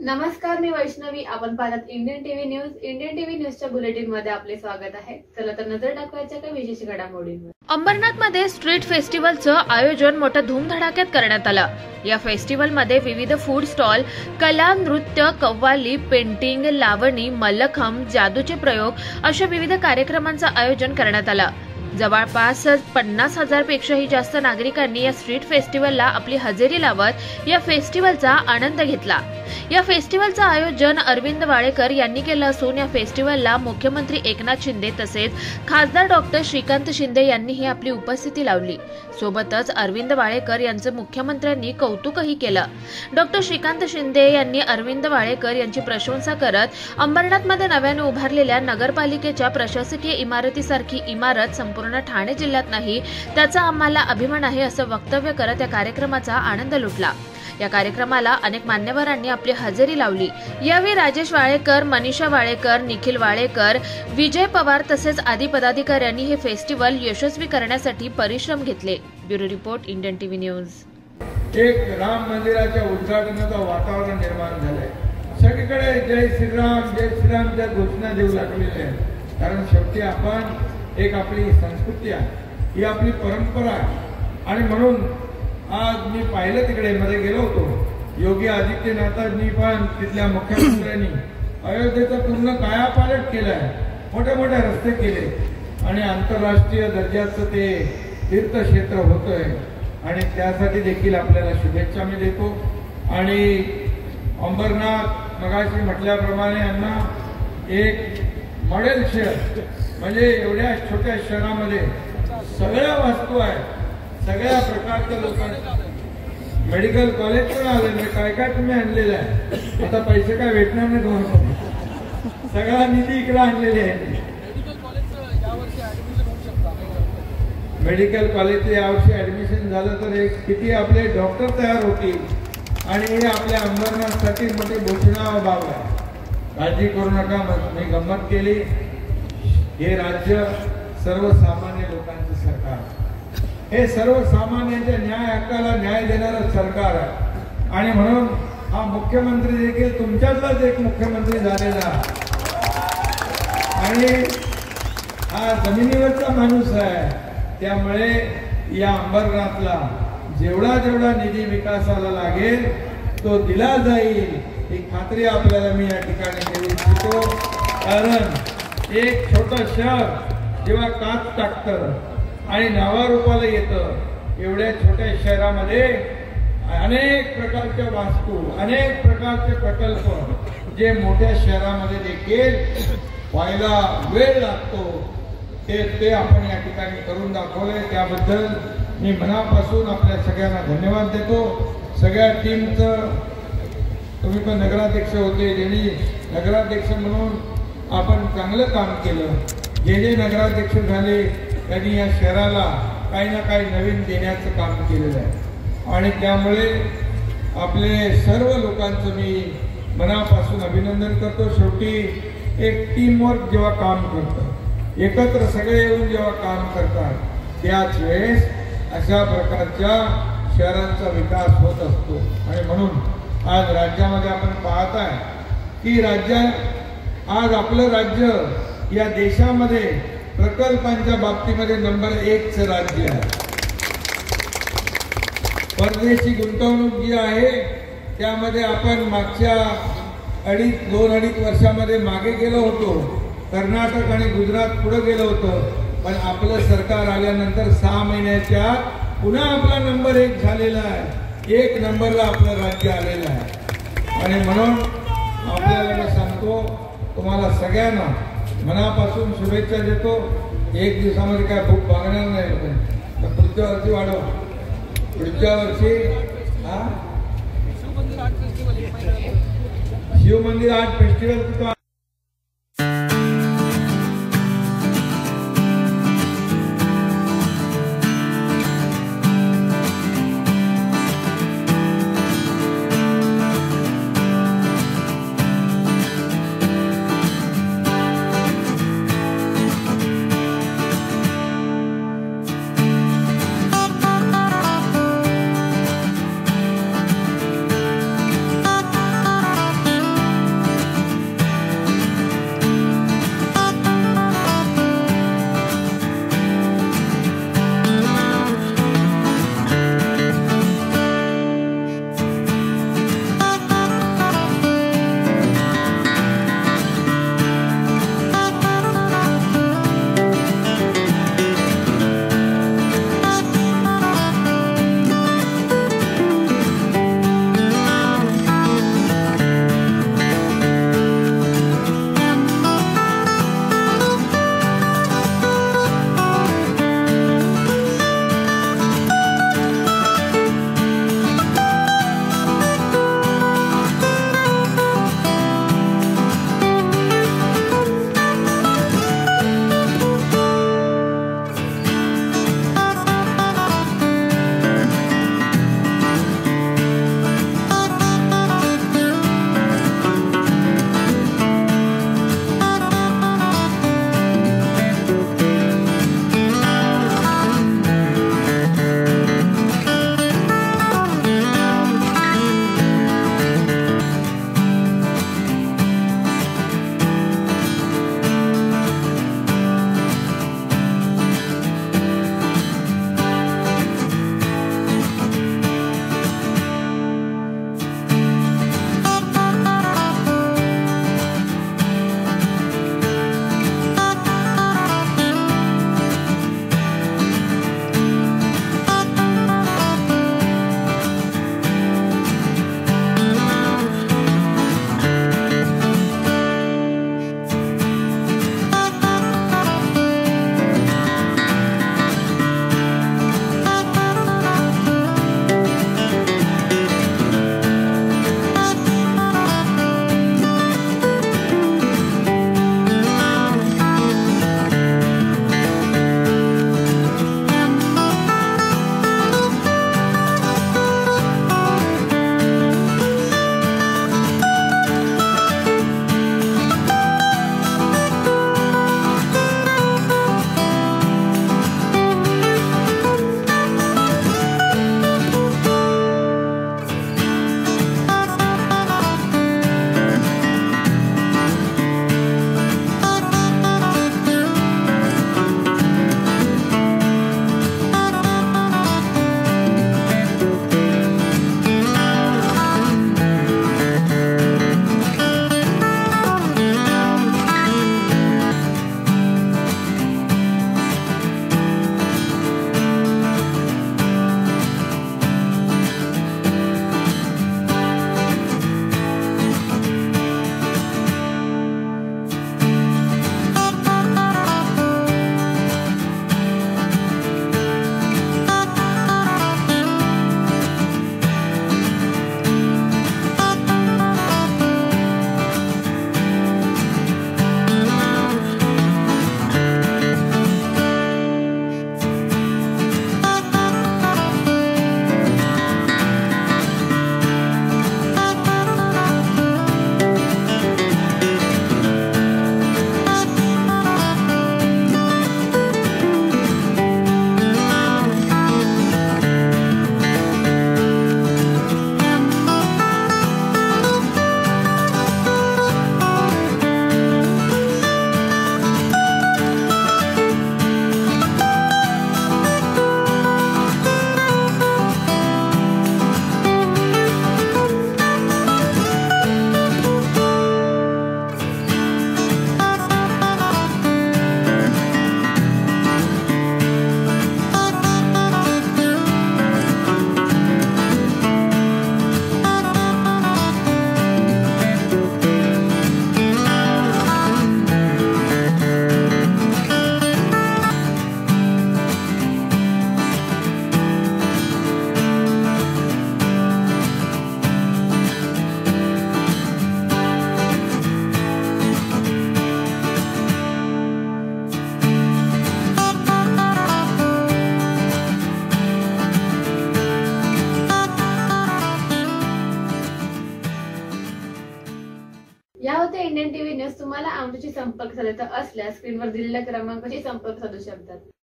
नमस्कार, मी वैष्णवी. आपण पाहत Indian TV news. Indian TV न्यूजच्या बुलेटिन मध्ये आपले स्वागत आहे. चला तर नजर टाकवायच्या काही विशेष घडामोडींवर. अंबरनाथमध्ये स्ट्रीट फेस्टिवलचं आयोजन मोठ्या धूमधडाक्यात करण्यात आलं. या फेस्टिवलमध्ये विविध फूड स्टॉल, कला, नृत्य, कव्वाली, पेंटिंग, लावणी, मल्लखंब, जादूचे प्रयोग अशा विविध कार्यक्रमांचं आयोजन करण्यात आलं. जवळपास 50,000 पेक्षाही जास्त नागरिकांनी या स्ट्रीट फेस्टिवलला आपली हजेरी लावत या फेस्टिवलचा आनंद घेतला. या फेस्टिवलचं आयोजन अरविंद वाळेकर यांनी केलं असून या फेस्टिवलला मुख्यमंत्री एकनाथ शिंदे तसेच खासदार डॉक्टर श्रीकांत शिंदे यांनीही आपली उपस्थिती लावली. सोबतच अरविंद वाळेकर यांचं मुख्यमंत्र्यांनी कौतुकही केलं. डॉक्टर श्रीकांत शिंदे यांनी अरविंद वाळेकर यांची प्रशंसा करत अंबरनाथमध्ये नव्याने उभारलेल्या नगरपालिकेच्या प्रशासकीय इमारतीसारखी इमारत संपूर्ण ठाणे जिल्ह्यात नाही, त्याचा आम्हाला अभिमान आहे असं वक्तव्य करत या कार्यक्रमाचा आनंद लुटला. या कार्यक्रमाला अनेक मान्यवरांनी आपली हजेरी लावली. यावेळी राजेश वाळेकर, मनीषा वाळेकर, निखिल वाळेकर, विजय पवार तसेच आदी पदाधिकाऱ्यांनी हे फेस्टिवल यशस्वी करण्यासाठी परिश्रम घेतले. Bureau report, Indian TV news. एक राम मंदिराच्या उद्घाटनाचं वातावरण निर्माण झालंय. सगळीकडे जय श्रीरामच्या घोषणा देऊ लागलेल्या आहेत. कारण शेवटी आपण एक आपली संस्कृती आहे, ही आपली परंपरा आहे. आणि म्हणून आज मी पाहिलं, तिकडे मध्ये गेलो होतो, योगी आदित्यनाथांनी पण तिथल्या मुख्यमंत्र्यांनी अयोध्येचा पूर्ण कायापालट केलाय, मोठे मोठे रस्ते केले आणि आंतरराष्ट्रीय दर्जाचं ते तीर्थक्षेत्र होतंय. आणि त्यासाठी देखील आपल्याला शुभेच्छा मी देतो. आणि अंबरनाथ मगाशी म्हटल्याप्रमाणे यांना एक मॉडेल शहर, म्हणजे एवढ्या छोट्या शहरामध्ये सगळ्या वस्तू आहेत, सगळ्या प्रकारच्या लोकांना. मेडिकल कॉलेज पण आले, काय काय तुम्ही आणलेलं आहे. आता पैसे काय भेटणार नाही तुम्हाला, सगळा निधी इकडे आणलेले आहे. मेडिकल कॉलेजचे यावर्षी ऍडमिशन झालं तर एक किती आपले डॉक्टर तयार होतील. आणि हे आपल्या अंबरनाथसाठी मोठी घोषणा बाब आहे. काळजी करू नका, मी गंमत केली. हे राज्य सर्वसामान्य लोकांचं सरकार, हे सर्वसामान्यांच्या न्याय हक्काला न्याय देणारं सरकार आहे. आणि म्हणून हा मुख्यमंत्री देखील तुमच्यातलाच एक मुख्यमंत्री झालेला आणि हा जमिनीवरचा माणूस आहे. त्यामुळे या अंबरनाथला जेवढा निधी विकासाला लागेल तो दिला जाईल, ही खात्री आपल्याला मी या ठिकाणी देऊ इच्छितो. कारण एक छोटं शहर जेव्हा काच टाकतं आणि नावारूपाला येतं, एवढ्या छोट्या शहरामध्ये अनेक प्रकारच्या वास्तू, अनेक प्रकारचे प्रकल्प जे मोठ्या शहरामध्ये देखील व्हायला वेळ लागतो, ते आपण या ठिकाणी करून दाखवले. त्याबद्दल मी मनापासून आपल्या सगळ्यांना धन्यवाद देतो. सगळ्या टीमचं, तुम्ही पण नगराध्यक्ष होते, ज्यांनी नगराध्यक्ष म्हणून आपण चांगलं काम केलं. जे नगराध्यक्ष झाले त्यांनी या शहराला काही ना काही नवीन देण्याचं काम केलेलं आहे. आणि त्यामुळे आपले सर्व लोकांचं मी मनापासून अभिनंदन करतो. शेवटी एक टीमवर्क जेव्हा काम करतं, एकत्र सगळे येऊन जेव्हा काम करतात, त्याच वेळेस अशा प्रकारच्या शहरांचा विकास होत असतो. आणि म्हणून आज राज्यामध्ये आपण पाहताय की आज आपलं राज्य या देशामध्ये प्रकल्पांच्या बाबतीमध्ये नंबर 1चं राज्य आहे. परदेशी गुंतवणूक जी आहे त्यामध्ये आपण मागच्या 2-2.5 वर्षामध्ये मागे गेलो होतो. कर्नाटक आणि गुजरात पुढे गेलं होतं, पण आपलं सरकार आल्यानंतर 6 महिन्याच्या पुन्हा आपला नंबर 1 झालेला आहे. 1 नंबरला आपलं राज्य आलेलं आहे. आणि म्हणून आपल्याला मी सांगतो, तुम्हाला सगळ्यांना मनापासून शुभेच्छा देतो. एक दिवसामध्ये काय भूक भागणार नाही, तर पुढच्या वर्षी वाढव. पुढच्या वर्षी शिव मंदिर आर्ट फेस्टिवल तुम्हाला आमच्याशी संपर्क साधायचा असल्यास स्क्रीनवर दिलेल्या क्रमांकाशी संपर्क साधू शकतात.